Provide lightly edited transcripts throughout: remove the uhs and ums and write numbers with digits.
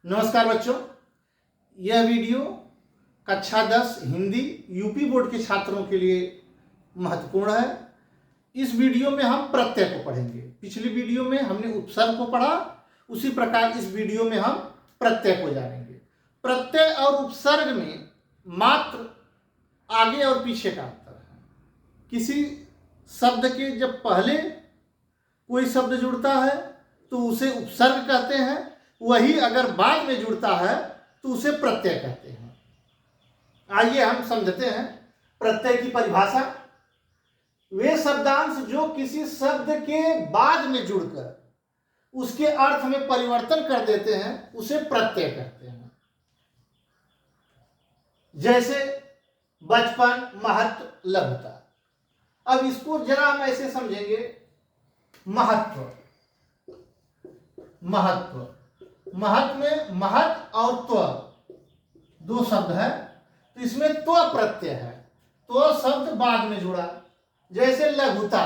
नमस्कार बच्चों, यह वीडियो कक्षा 10 हिंदी यूपी बोर्ड के छात्रों के लिए महत्वपूर्ण है। इस वीडियो में हम प्रत्यय को पढ़ेंगे। पिछली वीडियो में हमने उपसर्ग को पढ़ा, उसी प्रकार इस वीडियो में हम प्रत्यय को जानेंगे। प्रत्यय और उपसर्ग में मात्र आगे और पीछे का अंतर है। किसी शब्द के जब पहले कोई शब्द जुड़ता है तो उसे उपसर्ग कहते हैं, वही अगर बाद में जुड़ता है तो उसे प्रत्यय कहते हैं। आइए हम समझते हैं प्रत्यय की परिभाषा। वे शब्दांश जो किसी शब्द के बाद में जुड़कर उसके अर्थ में परिवर्तन कर देते हैं उसे प्रत्यय कहते हैं। जैसे बचपन, महत्व, लघुता। अब इसको जरा हम ऐसे समझेंगे। महत्व में महत और त्व दो शब्द है, तो इसमें त्व प्रत्यय है। त्व शब्द बाद में जुड़ा। जैसे लघुता,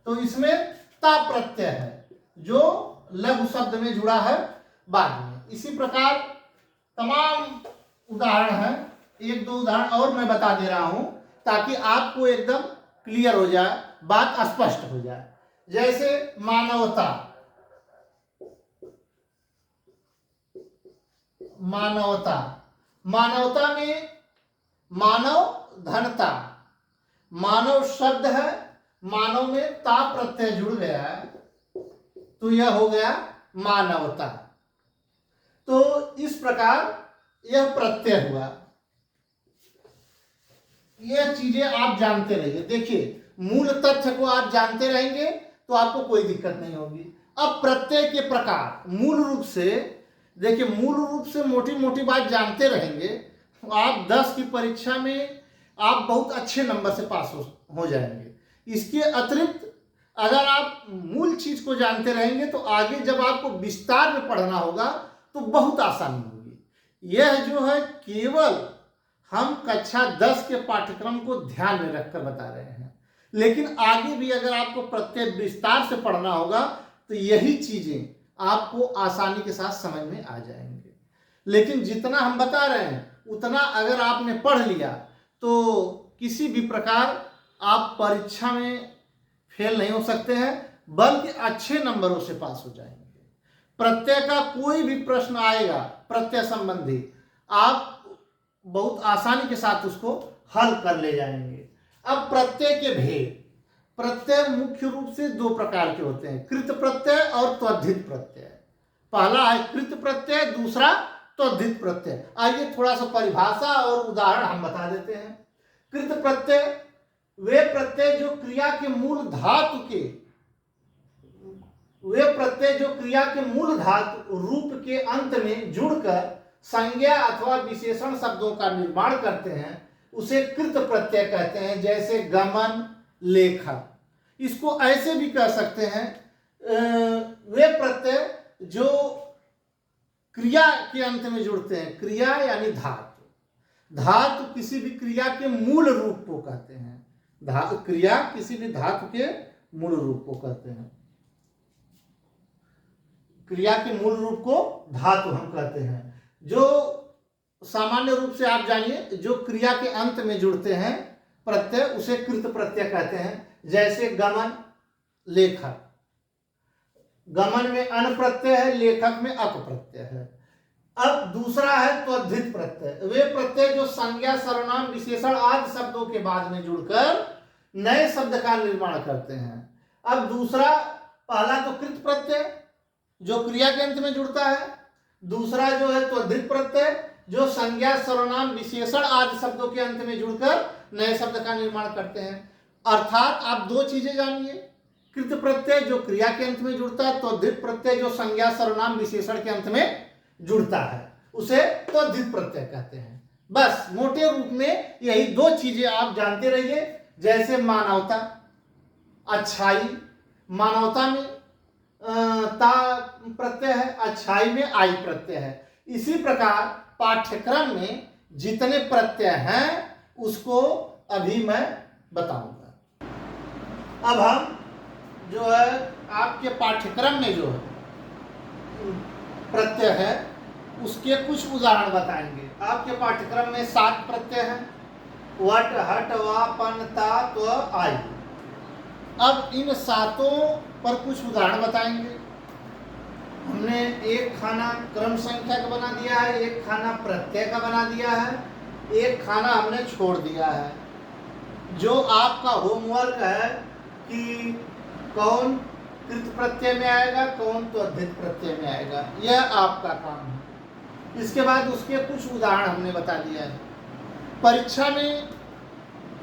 तो इसमें ता प्रत्यय है जो लघु शब्द में जुड़ा है बाद में। इसी प्रकार तमाम उदाहरण है। एक दो उदाहरण और मैं बता दे रहा हूं ताकि आपको एकदम क्लियर हो जाए, बात स्पष्ट हो जाए। जैसे मानवता, मानवता में मानव धनता, मानव शब्द है, मानव में ता प्रत्यय जुड़ गया है तो यह हो गया मानवता। तो इस प्रकार यह प्रत्यय हुआ। यह चीजें आप जानते रहिए। देखिए, मूल तथ्य को आप जानते रहेंगे तो आपको कोई दिक्कत नहीं होगी। अब प्रत्यय के प्रकार मूल रूप से देखिए, मूल रूप से मोटी मोटी बात जानते रहेंगे तो आप 10 की परीक्षा में आप बहुत अच्छे नंबर से पास हो जाएंगे। इसके अतिरिक्त अगर आप मूल चीज को जानते रहेंगे तो आगे जब आपको विस्तार में पढ़ना होगा तो बहुत आसानी होगी। यह जो है केवल हम कक्षा 10 के पाठ्यक्रम को ध्यान में रखकर बता रहे हैं, लेकिन आगे भी अगर आपको प्रत्यय विस्तार से पढ़ना होगा तो यही चीजें आपको आसानी के साथ समझ में आ जाएंगे। लेकिन जितना हम बता रहे हैं उतना अगर आपने पढ़ लिया तो किसी भी प्रकार आप परीक्षा में फेल नहीं हो सकते हैं, बल्कि अच्छे नंबरों से पास हो जाएंगे। प्रत्यय का कोई भी प्रश्न आएगा प्रत्यय संबंधी, आप बहुत आसानी के साथ उसको हल कर ले जाएंगे। अब प्रत्यय के भेद। प्रत्यय मुख्य रूप से दो प्रकार के होते हैं, कृत प्रत्यय और त्वधित प्रत्यय। पहला है कृत प्रत्यय, दूसरा त्वधित प्रत्यय। आइए थोड़ा सा परिभाषा और उदाहरण हम बता देते हैं। कृत प्रत्यय वे प्रत्यय जो क्रिया के मूल धातु रूप के अंत में जुड़कर संज्ञा अथवा विशेषण शब्दों का निर्माण करते हैं उसे कृत प्रत्यय कहते हैं। जैसे गमन, लेखक। इसको ऐसे भी कह सकते हैं, वे प्रत्यय जो क्रिया के अंत में जुड़ते हैं। क्रिया यानी धातु किसी भी क्रिया के मूल रूप को कहते हैं। क्रिया किसी भी धातु के मूल रूप को कहते हैं। क्रिया के मूल रूप को धातु हम कहते हैं। जो सामान्य रूप से आप जानिए, जो क्रिया के अंत में जुड़ते हैं प्रत्यय उसे कृत प्रत्यय कहते हैं। जैसे गमन, लेखक। गमन में अन प्रत्यय है, लेखक में अक प्रत्यय है। अब दूसरा है त्वधित प्रत्यय। वे प्रत्यय जो संज्ञा, सर्वनाम, विशेषण आदि शब्दों के बाद में जुड़कर नए शब्द का निर्माण करते हैं। अब दूसरा, पहला तो कृत प्रत्यय जो क्रिया के अंत में जुड़ता है, दूसरा जो है त्वधित प्रत्यय जो संज्ञा, सर्वनाम, विशेषण आदि शब्दों के अंत में जुड़कर नए शब्द का निर्माण करते हैं। अर्थात आप दो चीजें जानिए, कृत प्रत्यय जो क्रिया के अंत में जुड़ता है, त्वधित प्रत्यय जो संज्ञा, सर्वनाम, विशेषण के अंत में जुड़ता है उसे त्वधित प्रत्यय कहते हैं। बस मोटे रूप में यही दो चीजें आप जानते रहिए। जैसे मानवता, अच्छाई। मानवता में ता प्रत्यय है, अच्छाई में आई प्रत्यय है। इसी प्रकार पाठ्यक्रम में जितने प्रत्यय हैं उसको अभी मैं बताऊंगा। अब हम जो है आपके पाठ्यक्रम में जो प्रत्यय है उसके कुछ उदाहरण बताएंगे। आपके पाठ्यक्रम में 7 प्रत्यय हैं, वट, हट, वा, पन, ता, त्व, आई। अब इन 7 पर कुछ उदाहरण बताएंगे। हमने एक खाना क्रम संख्या का बना दिया है, एक खाना प्रत्यय का बना दिया है, एक खाना हमने छोड़ दिया है। जो आपका होमवर्क है कि कौन कृत प्रत्यय में आएगा, कौन तो अध्यक्ष प्रत्यय में आएगा, यह आपका काम है। इसके बाद उसके कुछ उदाहरण हमने बता दिया है। परीक्षा में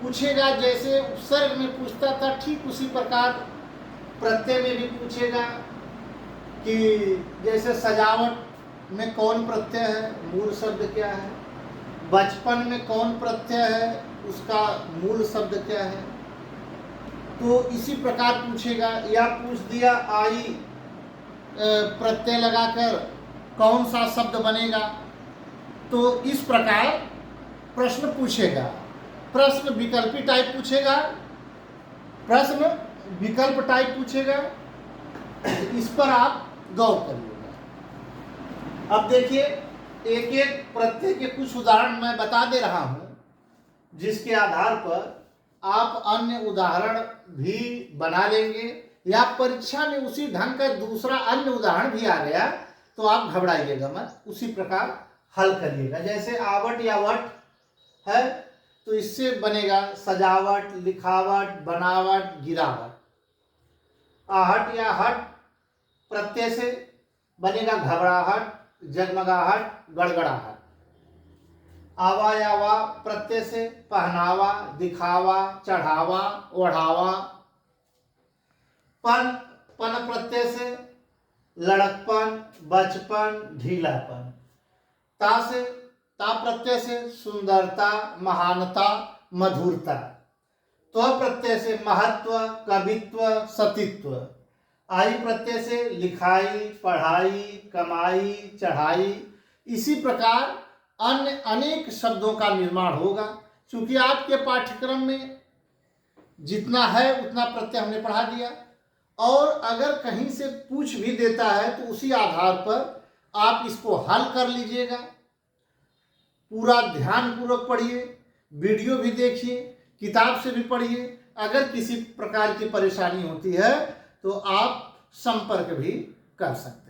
पूछेगा, जैसे उपसर्ग में पूछता था ठीक उसी प्रकार प्रत्यय में भी पूछेगा कि जैसे सजावट में कौन प्रत्यय है, मूल शब्द क्या है, बचपन में कौन प्रत्यय है, उसका मूल शब्द क्या है। तो इसी प्रकार पूछेगा। या पूछ दिया आई प्रत्यय लगाकर कौन सा शब्द बनेगा, तो इस प्रकार प्रश्न पूछेगा। प्रश्न विकल्पी टाइप पूछेगा, प्रश्न विकल्प टाइप पूछेगा, इस पर आप गौर करिएगा। अब देखिए, एक एक प्रत्यय के कुछ उदाहरण मैं बता दे रहा हूं, जिसके आधार पर आप अन्य उदाहरण भी बना लेंगे, या परीक्षा में उसी ढंग का दूसरा अन्य उदाहरण भी आ गया तो आप घबराइएगा मत, उसी प्रकार हल करिएगा। जैसे आवट या वट है तो इससे बनेगा सजावट, लिखावट, बनावट, गिरावट। आहट या हट प्रत्यय से बनेगा घबराहट, जगमगाहट, गड़गड़ाहट। आवा या वा प्रत्यय से पहनावा, दिखावा, चढ़ावा, ओढ़ावा। पन प्रत्यय से लड़कपन, बचपन, ढीलापन। ता प्रत्यय से सुंदरता, महानता, मधुरता। त्व प्रत्यय से महत्व, कवित्व, सतीत्व। आई प्रत्यय से लिखाई, पढ़ाई, कमाई, चढ़ाई। इसी प्रकार अन्य अनेक शब्दों का निर्माण होगा। क्योंकि आपके पाठ्यक्रम में जितना है उतना प्रत्यय हमने पढ़ा दिया, और अगर कहीं से पूछ भी देता है तो उसी आधार पर आप इसको हल कर लीजिएगा। पूरा ध्यानपूर्वक पढ़िए, वीडियो भी देखिए, किताब से भी पढ़िए। अगर किसी प्रकार की परेशानी होती है तो आप संपर्क भी कर सकते हैं।